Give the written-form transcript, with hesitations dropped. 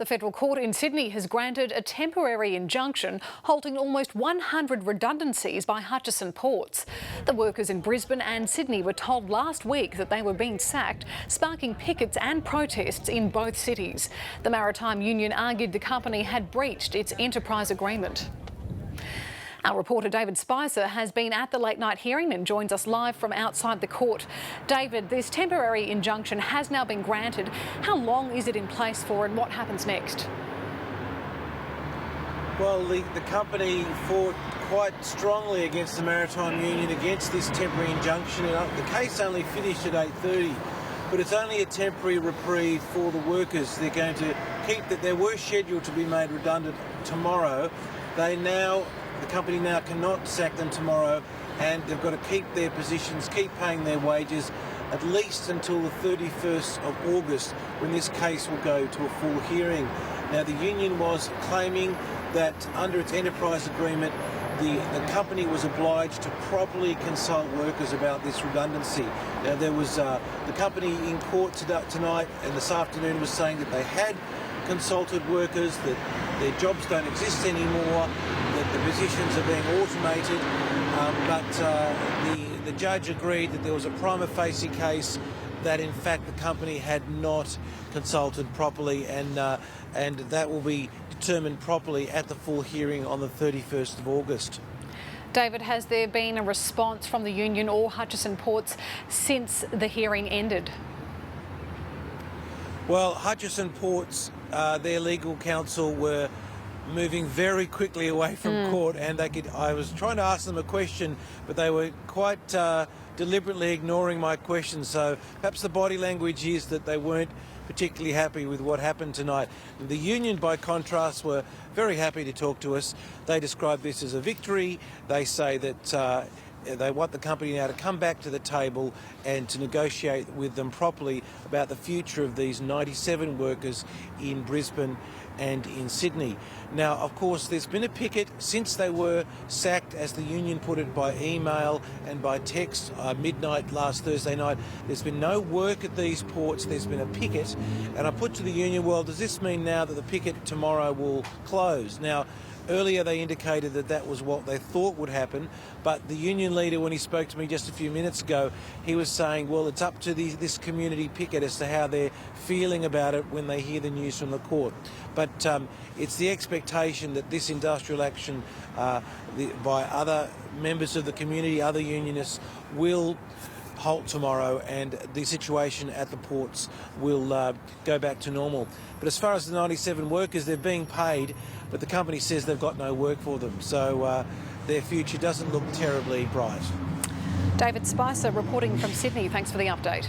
The federal court in Sydney has granted a temporary injunction halting almost 100 redundancies by Hutchison ports. The workers in Brisbane and Sydney were told last week that they were being sacked, sparking pickets and protests in both cities. The Maritime union argued the company had breached its enterprise agreement. Our reporter David Spicer has been at the late night hearing and joins us live from outside the court. David, this temporary injunction has now been granted. How long is it in place for and what happens next? Well, the company fought quite strongly against the Maritime Union against this temporary injunction. The case only finished at 8:30, but it's only a temporary reprieve for the workers. They're going to keep that. They were scheduled to be made redundant tomorrow. The company now cannot sack them tomorrow, and they've got to keep their positions, keep paying their wages at least until the 31st of August, when this case will go to a full hearing. Now, the union was claiming that under its enterprise agreement, the company was obliged to properly consult workers about this redundancy. Now, there was the company in court tonight and this afternoon was saying that they had consulted workers, that their jobs don't exist anymore, that the positions are being automated, but the judge agreed that there was a prima facie case that in fact the company had not consulted properly, and that will be determined properly at the full hearing on the 31st of August. David, has there been a response from the union or Hutchison Ports since the hearing ended? Well, Hutchison Ports, their legal counsel were moving very quickly away from court, and I was trying to ask them a question, but they were quite deliberately ignoring my question. So perhaps the body language is that they weren't particularly happy with what happened tonight. The union, by contrast, were very happy to talk to us. They describe this as a victory. They say that they want the company now to come back to the table and to negotiate with them properly about the future of these 97 workers in Brisbane and in Sydney. Now, of course, there's been a picket since they were sacked, as the union put it, by email and by text midnight last Thursday night. There's been no work at these ports. There's been a picket. And I put to the union, well, does this mean now that the picket tomorrow will close? Now, earlier they indicated that that was what they thought would happen, but the union leader, when he spoke to me just a few minutes ago, he was saying, well, it's up to this community picket as to how they're feeling about it when they hear the news from the court. But it's the expectation that this industrial action by other members of the community, other unionists, will halt tomorrow, and the situation at the ports will go back to normal. But as far as the 97 workers, they're being paid, but the company says they've got no work for them. So their future doesn't look terribly bright. David Spicer reporting from Sydney. Thanks for the update.